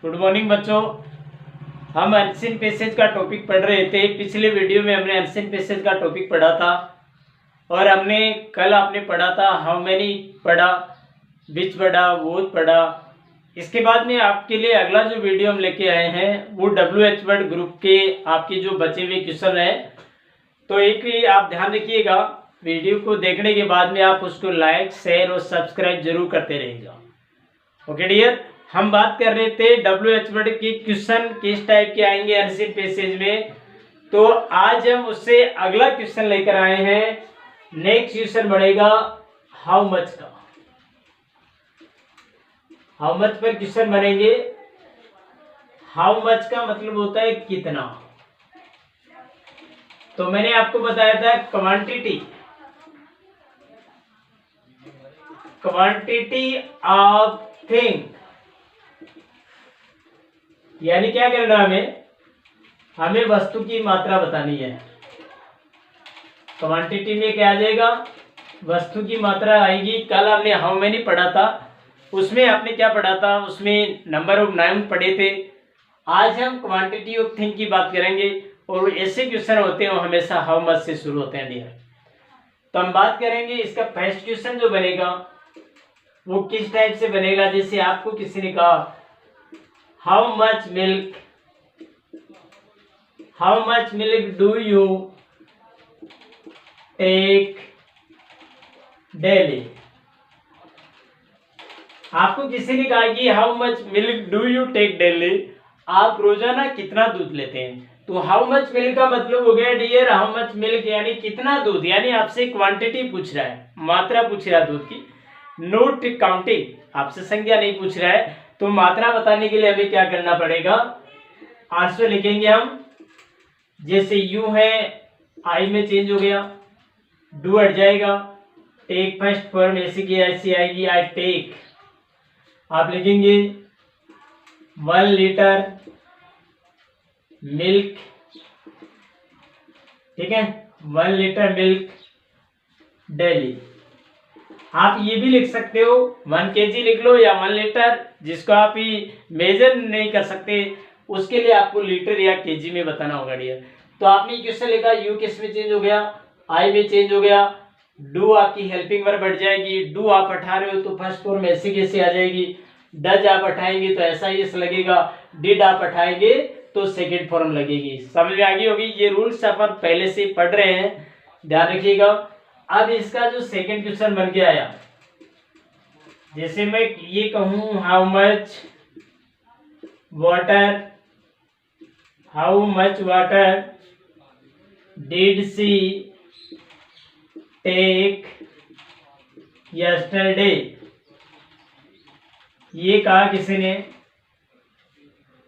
Good morning बच्चों। हम unseen passage का टॉपिक पढ़ रहे थे। पिछले वीडियो में हमने अनसीन पैसेज का टॉपिक पढ़ा था और कल आपने पढ़ा था हाउ मैनी पढ़ा, विच पढ़ा, वोट पढ़ा। इसके बाद में आपके लिए अगला जो वीडियो हम लेके आए हैं वो WH वर्ड ग्रुप के आपके जो बचे हुए क्वेश्चन है। तो एक आप ध्यान रखिएगा, वीडियो को देखने के बाद में आप उसको लाइक, शेयर और सब्सक्राइब जरूर करते रहिएगा। ओके डियर, हम बात कर रहे थे WH वर्ड के क्वेश्चन किस टाइप के आएंगे अनसीन पैसेज में। तो आज हम उससे अगला क्वेश्चन लेकर आए हैं। नेक्स्ट क्वेश्चन बढ़ेगा हाउ मच का। हाउ मच पर क्वेश्चन बनेंगे। हाउ मच का मतलब होता है कितना। तो मैंने आपको बताया था क्वांटिटी ऑफ थिंग, यानी क्या करना हमें वस्तु की मात्रा बतानी है। क्वांटिटी में क्या आ जाएगा, वस्तु की मात्रा आएगी। कल हमने हाउ मेनी पढ़ा था, उसमें आपने क्या पढ़ा था, उसमें नंबर ऑफ नाउन पढ़े थे। आज हम क्वांटिटी ऑफ थिंग की बात करेंगे और ऐसे क्वेश्चन होते हैं वो हमेशा हाउ मच से शुरू होते हैं डियर। तो हम बात करेंगे इसका फर्स्ट क्वेश्चन जो बनेगा वो किस टाइप से बनेगा। जैसे आपको किसी ने कहा how much milk do you take daily. आपको किसी ने कहा कि how much milk do you take daily, आप रोजाना कितना दूध लेते हैं। तो हाउ मच मिल्क का मतलब हो गया डियर, हाउ मच मिल्क यानी कितना दूध, यानी आपसे क्वांटिटी पूछ रहा है, मात्रा पूछ रहा है दूध की, नोट काउंटिंग, आपसे संख्या नहीं पूछ रहा है। तो मात्रा बताने के लिए हमें क्या करना पड़ेगा, आंसर लिखेंगे हम। जैसे यू है, आई में चेंज हो गया, डू हट जाएगा, टेक फर्स्ट फॉर्म ऐसी की ऐसी आएगी, आई टेक। आप लिखेंगे 1 लीटर मिल्क, ठीक है, 1 लीटर मिल्क डेली। आप ये भी लिख सकते हो 1 kg लिख लो या 1 लीटर, जिसको आप ही मेजर नहीं कर सकते उसके लिए आपको लीटर या केजी में बताना होगा डियर। तो आपने क्वेश्चन लिखा, यू किस में चेंज हो गया, आई में चेंज हो गया, डू आपकी हेल्पिंग वर्ब बढ़ जाएगी, डू आप हटा रहे हो तो फर्स्ट फॉर्म ऐसे कैसे आ जाएगी, डज आप हटाएंगे तो ऐसा ही लगेगा, डिड आप हटाएंगे तो सेकेंड फॉर्म लगेगी। समझ में आ गई होगी, ये रूल्स अपन पहले से पढ़ रहे हैं, ध्यान रखिएगा। अब इसका जो सेकेंड क्वेश्चन बन के आया, जैसे मैं ये कहूं how much water did she take yesterday. ये कहा किसी ने,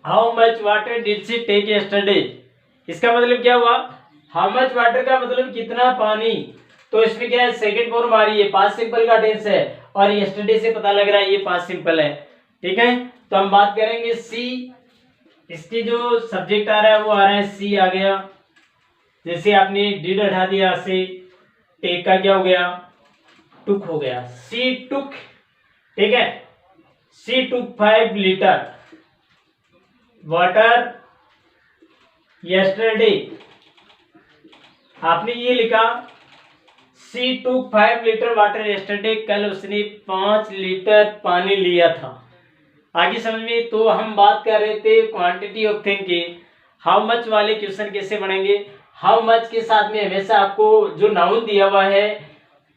how much water did she take yesterday, इसका मतलब क्या हुआ, हाउ मच वाटर का मतलब कितना पानी। तो इसमें क्या है, सेकंड फॉर्म आ रही है, पास्ट सिंपल का टेंस है और यस्टरडे से पता लग रहा है ये पास्ट सिंपल है, ठीक है। तो हम बात करेंगे सी, इसकी जो सब्जेक्ट आ रहा है वो आ रहा है सी आ गया। जैसे आपने डिड हटा दिया से, टेक का क्या हो गया, टुक हो गया, सी टुक, ठीक है, सी टुक 5 लीटर वाटर यस्टरडे। आपने ये लिखा सी टुक 5 लीटर वाटर यस्टरडे, कल उसने 5 लीटर पानी लिया था। आगे समझ में। तो हम बात कर रहे थे क्वांटिटी ऑफ थिंग की। हाउ मच वाले क्वेश्चन कैसे बनेंगे, हाउ मच के साथ में हमेशा आपको जो नाउन दिया हुआ है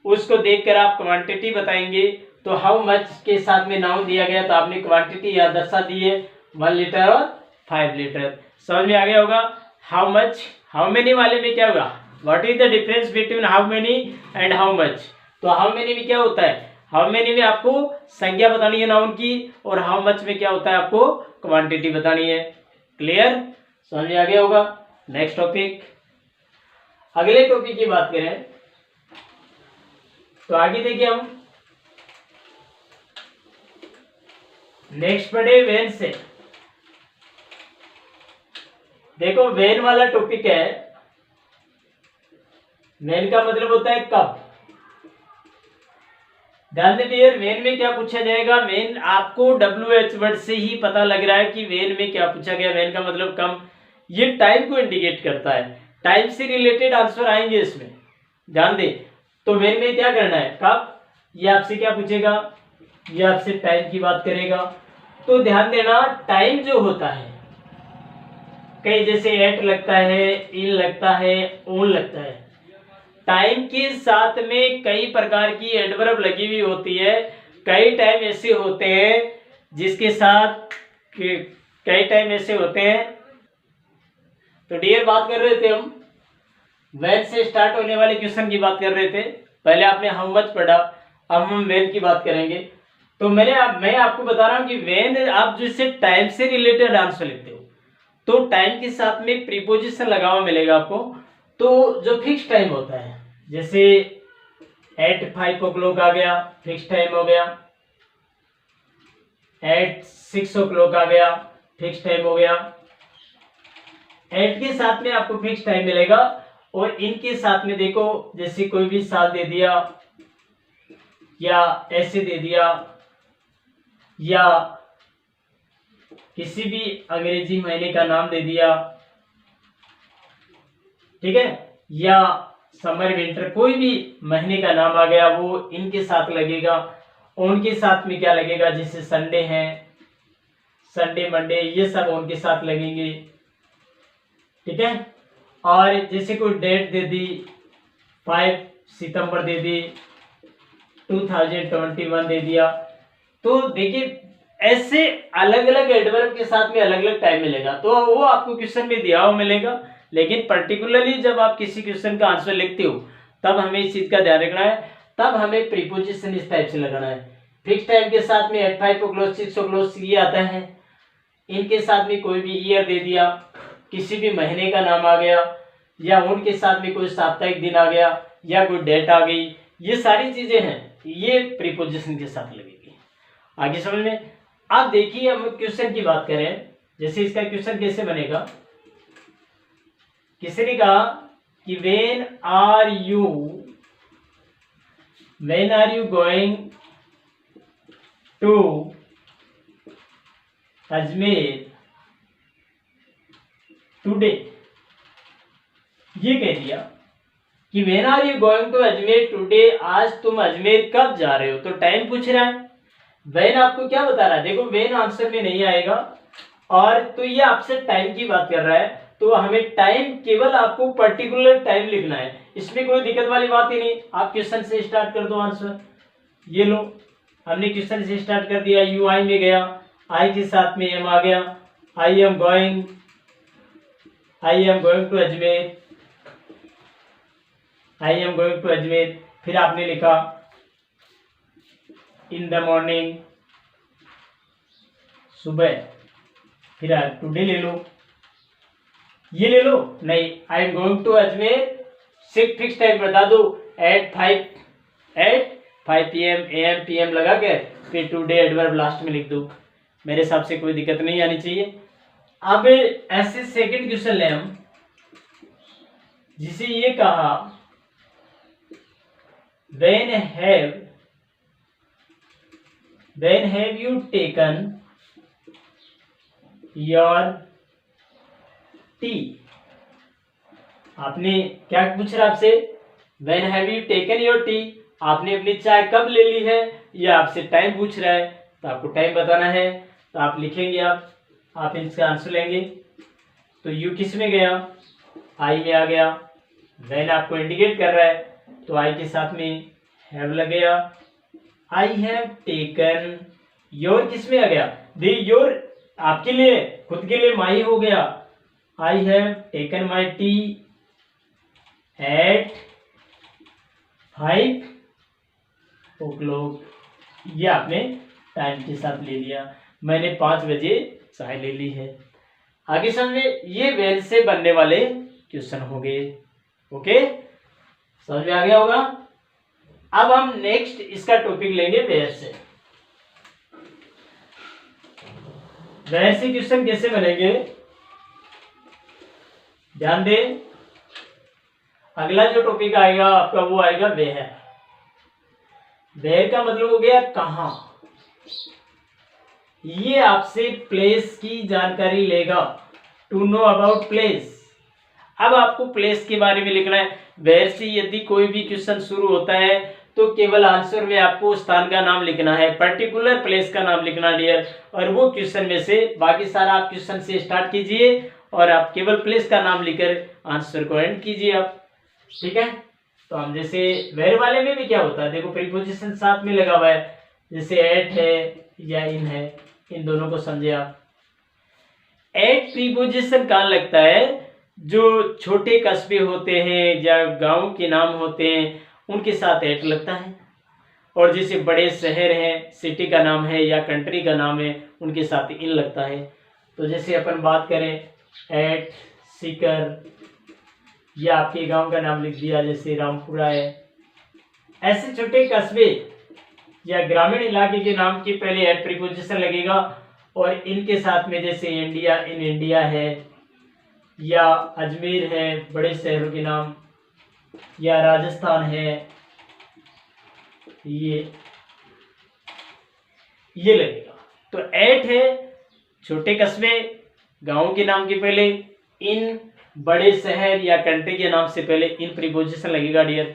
उसको देखकर आप क्वांटिटी बताएंगे। तो हाउ मच के साथ में नाउन दिया गया तो आपने क्वांटिटी यहाँ दर्शा दी है, 1 लीटर और 5 लीटर। समझ में आ गया होगा। हाउ मच, हाउ मेनी वाले में क्या होगा, what is the difference between how many and how much. तो हाउ मेनी में क्या होता है, हाउ मेनी में आपको संख्या बतानी है नाउन की, और हाउ मच में क्या होता है, आपको क्वांटिटी बतानी है। क्लियर, समझ में आ गया होगा। नेक्स्ट टॉपिक, अगले टॉपिक की बात करें तो आगे देखिए हम नेक्स्ट पढ़े वेन से। देखो वेन वाला टॉपिक है, वेन का मतलब होता है कब। ध्यान दें डियर, वेन में क्या पूछा जाएगा, वेन आपको WH वर्ड से ही पता लग रहा है कि वेन में क्या पूछा गया। वेन का मतलब कम, ये टाइम को इंडिकेट करता है, टाइम से रिलेटेड आंसर आएंगे इसमें, ध्यान दे। तो वेन में क्या करना है, कब, ये आपसे क्या पूछेगा, ये आपसे टाइम की बात करेगा। तो ध्यान देना, टाइम जो होता है, कई जैसे एट लगता है, इन लगता है, ओन लगता है, टाइम के साथ में कई प्रकार की एडवर्ब लगी हुई होती है। कई टाइम ऐसे होते हैं जिसके साथ कई टाइम ऐसे होते हैं। तो डियर, बात कर रहे थे हम वेन से स्टार्ट होने वाले क्वेश्चन की बात कर रहे थे। पहले आपने हाउ मच पढ़ा, अब हम वेन की बात करेंगे। तो मैं आपको बता रहा हूं कि वेन आप जिससे टाइम से रिलेटेड आंसर लिखते हो, तो टाइम के साथ में प्रीपोजिशन लगा हुआ मिलेगा आपको। तो जो फिक्स टाइम होता है, जैसे एट 5 o'clock आ गया, फिक्स टाइम हो गया। एट 6 o'clock आ गया, फिक्स टाइम हो गया। एट के साथ में आपको फिक्स टाइम मिलेगा। और इनके साथ में देखो, जैसे कोई भी साल दे दिया या ऐसे दे दिया, या किसी भी अंग्रेजी महीने का नाम दे दिया, ठीक है, या समर विंटर कोई भी महीने का नाम आ गया, वो इनके साथ लगेगा। उनके साथ में क्या लगेगा, जैसे संडे है, संडे मंडे, ये सब उनके साथ लगेंगे, ठीक है। और जैसे कोई डेट दे दी, 5 सितंबर दे दी, 2021 दे दिया, तो देखिए ऐसे अलग अलग एडवर्ब के साथ में अलग अलग टाइम मिलेगा। तो वो आपको क्वेश्चन में दिया हुआ मिलेगा, लेकिन पर्टिकुलरली जब आप किसी क्वेश्चन का आंसर लिखते हो तब हमें इस चीज का ध्यान रखना है, तब हमें प्रीपोजिशन इस टाइप से लगाना है। फिक्स टाइम के साथ में एट 5 o'clock, 6 o'clock ये आता है। इनके साथ में कोई भी ईयर दे दिया, किसी भी महीने का नाम आ गया, या उनके साथ में कोई साप्ताहिक दिन आ गया, या कोई डेट आ गई, ये सारी चीजें हैं, ये प्रीपोजिशन के साथ लगेगी। आगे समझ में। आप देखिए, हम क्वेश्चन की बात करें, जैसे इसका क्वेश्चन कैसे बनेगा। किसी ने कहा कि when are you going to Ajmer today. ये कह दिया कि when are you going to Ajmer today, आज तुम अजमेर कब जा रहे हो। तो टाइम पूछ रहा है, वेन आपको क्या बता रहा है, देखो वेन आंसर में नहीं आएगा, और तो ये आपसे टाइम की बात कर रहा है, तो हमें टाइम केवल आपको पर्टिकुलर टाइम लिखना है, इसमें कोई दिक्कत वाली बात ही नहीं। आप क्वेश्चन से स्टार्ट कर दो आंसर, ये लो, हमने क्वेश्चन से स्टार्ट कर दिया, यू आई में गया, आई के साथ में एम आ गया, I am going to Ajmer, I am going to Ajmer. फिर आपने लिखा इन द मॉर्निंग, सुबह, फिर टुडे ले लो, ये ले लो, नहीं I am going to Ajmer, fix time बता दो, एट 5 PM AM PM लगा के फिर टुडे एडवर्ब लास्ट में लिख दो, मेरे हिसाब से कोई दिक्कत नहीं आनी चाहिए। अब ऐसे सेकंड क्वेश्चन ले हम, जिसे ये कहा when have you taken your tea। आपने क्या पूछ रहा आपसे, when have you taken your tea, आपने अपनी चाय कब ले ली है, या आपसे टाइम पूछ रहा है, तो आपको टाइम बताना है। तो आप लिखेंगे, आप इसका आंसर लेंगे। तो यू किस में गया, आई में आ गया, when आपको इंडिकेट कर रहा है, तो आई के साथ में हैव लग गया, आई हैव टेकन। योर किस में आ गया, दी योर आपके लिए, खुद के लिए माई हो गया, I have taken my tea at 5 o'clock। ये आपने टाइम के साथ ले लिया, मैंने 5 बजे चाय ले ली है। आगे समझे, ये वेन से बनने वाले क्वेश्चन हो गए। ओके, समझ में आ गया होगा। अब हम नेक्स्ट इसका टॉपिक लेंगे वेयर से। वेयर से क्वेश्चन कैसे बनेंगे, ध्यान दें। अगला जो टॉपिक आएगा आपका वो आएगा वेयर। वेयर का मतलब हो गया कहाँ, ये आपसे प्लेस की जानकारी लेगा, टू नो अबाउट प्लेस। अब आपको प्लेस के बारे में लिखना है। वेयर से यदि कोई भी क्वेश्चन शुरू होता है तो केवल आंसर में आपको स्थान का नाम लिखना है, पर्टिकुलर प्लेस का नाम लिखना डियर, और वो क्वेश्चन में से बाकी सारा आप क्वेश्चन से स्टार्ट कीजिए और आप केवल प्लेस का नाम लिखकर आंसर को एंड कीजिए आप, ठीक है। तो हम जैसे वेयर वाले में भी क्या होता है, देखो प्रीपोजिशन साथ में लगा हुआ है, जैसे एट है या इन है, इन दोनों को समझे आप। एट प्रीपोजिशन कहाँ लगता है, जो छोटे कस्बे होते हैं या गांव के नाम होते हैं उनके साथ एट लगता है, और जैसे बड़े शहर हैं, सिटी का नाम है या कंट्री का नाम है, उनके साथ इन लगता है। तो जैसे अपन बात करें एट सीकर, या आपके गांव का नाम लिख दिया जैसे रामपुरा है, ऐसे छोटे कस्बे या ग्रामीण इलाके के नाम के पहले एट प्रीपोजिशन लगेगा, और इनके साथ में जैसे इंडिया, इन इंडिया है, या अजमेर है, बड़े शहरों के नाम, या राजस्थान है, ये लगेगा। तो एट है छोटे कस्बे, गांव के नाम के पहले, इन बड़े शहर या कंट्री के नाम से पहले इन प्रीपोजिशन लगेगा डियर,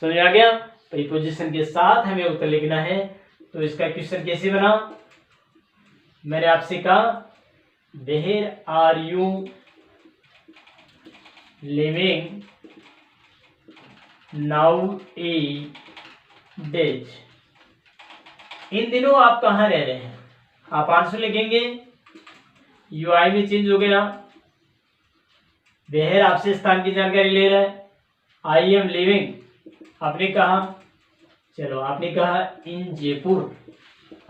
समझ आ गया। प्रीपोजिशन के साथ हमें उत्तर लिखना है। तो इसका क्वेश्चन कैसे बना, मैंने आपसे कहा where are you living nowadays, इन दिनों आप कहाँ रह रहे हैं, आप आंसर लिखेंगे। यू आई में चेंज हो गया, वेयर आपसे स्थान की जानकारी ले रहा है, आई एम लिविंग आपने कहा, चलो आपने कहा इन जयपुर,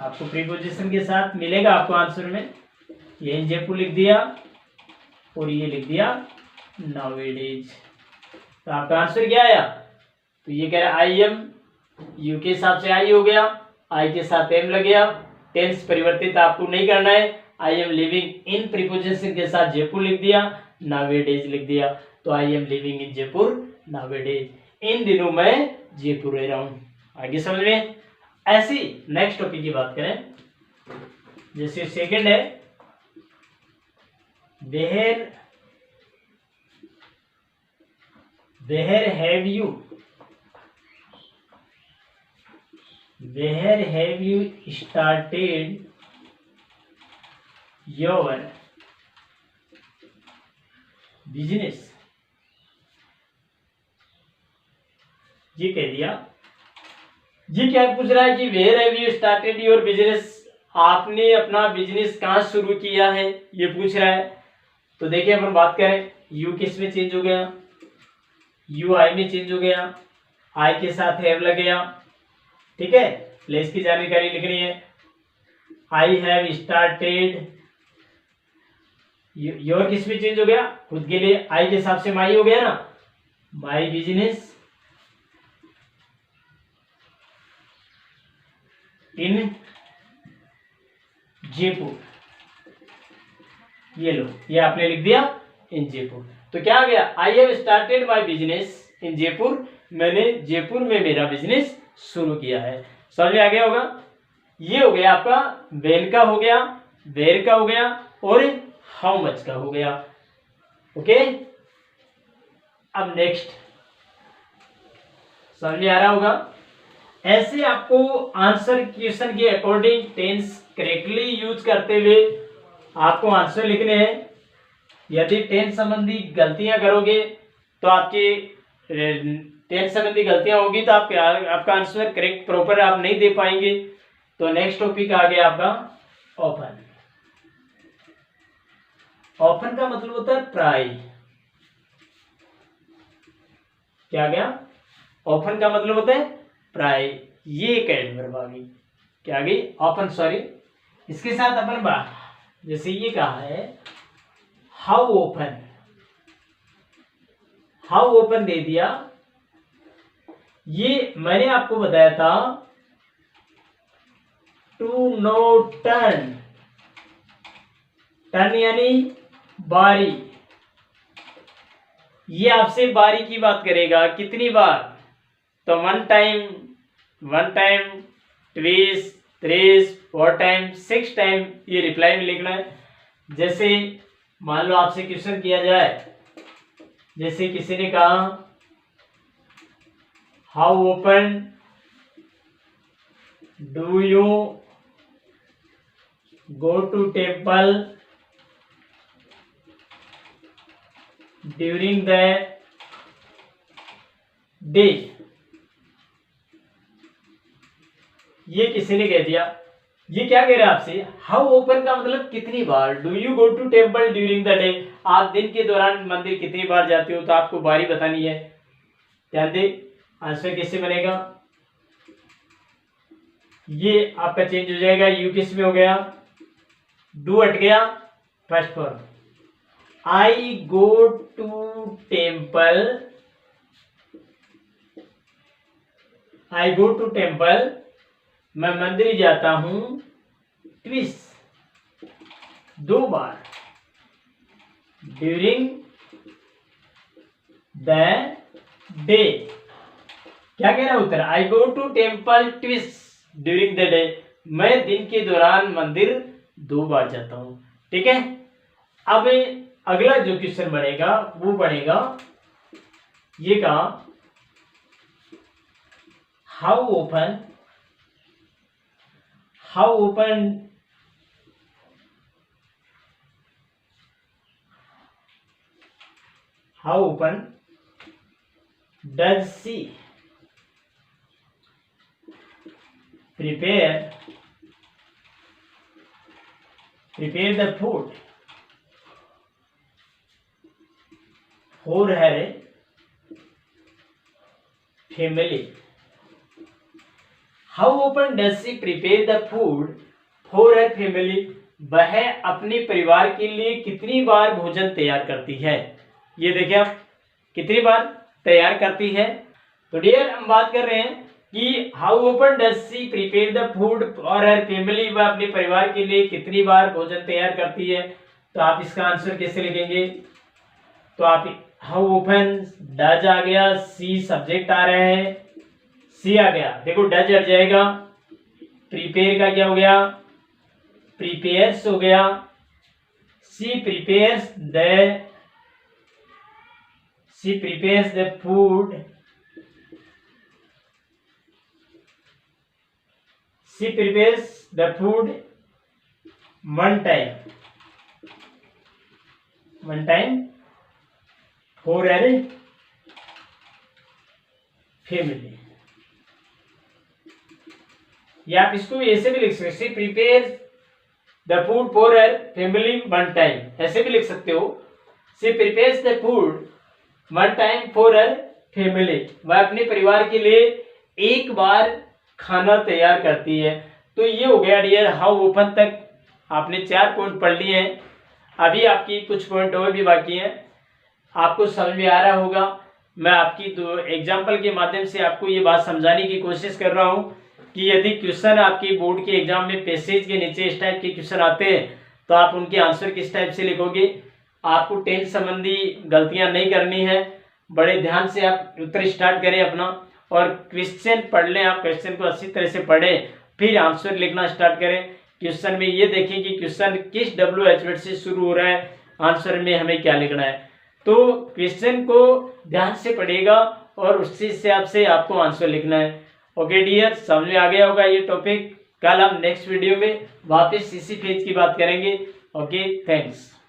आपको प्रीपोजिशन के साथ मिलेगा आपको आंसर में, ये इन जयपुर लिख दिया और ये लिख दिया नाउएडेज। तो आपका आंसर क्या आया, तो ये कह रहा है आई एम, यू के हिसाब से आई हो गया, आई के साथ एम लग गया, टेंस परिवर्तित आपको नहीं करना है, I am living in preposition के साथ जयपुर लिख दिया, नाउएडेज लिख दिया। तो I am living in Jaipur nowadays, इन दिनों मैं जयपुर रह रहा हूं। आगे समझ में। ऐसी नेक्स्ट टॉपिक की बात करें, जैसे सेकंड है where have you started your business, ये कह दिया। ये क्या पूछ रहा है कि where have you started your business, आपने अपना बिजनेस कहाँ शुरू किया है, ये पूछ रहा है। तो देखिए अपन बात करें, यू किस में चेंज हो गया, यू आई में चेंज हो गया, आई के साथ हैव लग गया, ठीक है। प्लेस की जानकारी लिखनी है, आई हैव स्टार्टेड, योर किस में चेंज हो गया, खुद के लिए, आई के हिसाब से माई हो गया ना, माई बिजनेस इन जयपुर, ये लो, ये आपने लिख दिया इन जयपुर। तो क्या आ गया, I have started my business in Jaipur, मैंने जयपुर में मेरा बिजनेस शुरू किया है। समझ में आ गया होगा। ये हो गया आपका वेन का हो गया, वेयर का हो गया और हाउ मच का हो गया। ओके, अब नेक्स्ट समझ में आ रहा होगा। ऐसे आपको आंसर क्वेश्चन के अकॉर्डिंग टेंस करेक्टली यूज करते हुए आपको आंसर लिखने हैं। यदि टेंस संबंधी गलतियां करोगे तो आपके टेंस संबंधी गलतियां होगी तो आपका आंसर करेक्ट प्रॉपर आप नहीं दे पाएंगे। तो नेक्स्ट टॉपिक आ गया आपका ऑफन। ऑफन का मतलब होता है प्राय। क्या गया, ऑफन का मतलब होता है प्राय। ये एक एडवर्ब आ गई, क्या आ गई, ऑफन, सॉरी। इसके साथ अपन बात, जैसे ये कहा है हाउ ओपन, हाउ ओपन दे दिया। ये मैंने आपको बताया था टू नो टर्न, टर्न यानी बारी। ये आपसे बारी की बात करेगा, कितनी बार, तो वन टाइम, 1 टाइम, ट्विस, थ्रिस, 4 टाइम, 6 टाइम ये रिप्लाई में लिखना है। जैसे मान लो आपसे क्वेश्चन किया जाए, जैसे किसी ने कहा how often do you go to temple during the day. ये किसी ने कह दिया, ये क्या कह रहा है आपसे, हाउ ओपन का मतलब कितनी बार, do you go to temple during the day, आप दिन के दौरान मंदिर कितनी बार जाते हो, तो आपको बारी बतानी है। ध्यान दे, आंसर कैसे बनेगा, ये आपका चेंज हो जाएगा, यू किस में हो गया, डू हट गया, first form, I go to temple, I go to temple मैं मंदिर जाता हूं, ट्विस 2 बार, ड्यूरिंग द डे। क्या कह रहा है उत्तर, I go to temple twice during the day, मैं दिन के दौरान मंदिर 2 बार जाता हूं। ठीक है, अब अगला जो क्वेश्चन बनेगा वो बनेगा, ये कहा how open does she prepare the food for her family? How often does she prepare the food for her family? वह अपने परिवार के लिए कितनी बार भोजन तैयार करती है। ये देखिए आप, कितनी बार तैयार करती है। तो डियर हम बात कर रहे हैं कि how open does she prepare the food for her family, वह अपने परिवार के लिए कितनी बार भोजन तैयार करती है। तो आप इसका आंसर कैसे लिखेंगे, तो आप हाउ ओपन, डज आ गया, सी सब्जेक्ट आ रहे हैं, सी आ गया, देखो डज हट जाएगा, प्रिपेयर का क्या हो गया, प्रिपेयर्स हो गया, she prepares the food, she prepares the food 1 time for her family. या आप इसको ऐसे भी लिख सकते, she prepares the food for her family 1 time, ऐसे भी लिख सकते हो, she prepares the food 1 time for her family, वह अपने परिवार के लिए 1 बार खाना तैयार करती है। तो ये हो गया डियर हाउ ओपन तक आपने 4 पॉइंट पढ़ लिए हैं। अभी आपकी कुछ पॉइंट और भी बाकी हैं, आपको समझ में आ रहा होगा। मैं आपकी 2 एग्जाम्पल के माध्यम से आपको ये बात समझाने की कोशिश कर रहा हूँ कि यदि क्वेश्चन आपकी बोर्ड के एग्जाम में पैसेज के नीचे इस टाइप के क्वेश्चन आते हैं तो आप उनके आंसर किस टाइप से लिखोगे। आपको टेंथ संबंधी गलतियां नहीं करनी है, बड़े ध्यान से आप उत्तर स्टार्ट करें अपना, और क्वेश्चन पढ़ लें, आप क्वेश्चन को अच्छी तरह से पढ़ें, फिर आंसर लिखना स्टार्ट करें। क्वेश्चन में ये देखें कि क्वेश्चन किस WH वर्ड से शुरू हो रहा है, आंसर में हमें क्या लिखना है। तो क्वेश्चन को ध्यान से पढ़िएगा और उसी हिसाब से आपको आंसर लिखना है। ओके डियर, समझ में आ गया होगा ये टॉपिक। कल हम नेक्स्ट वीडियो में वापस इसी पेज की बात करेंगे। Okay, thanks.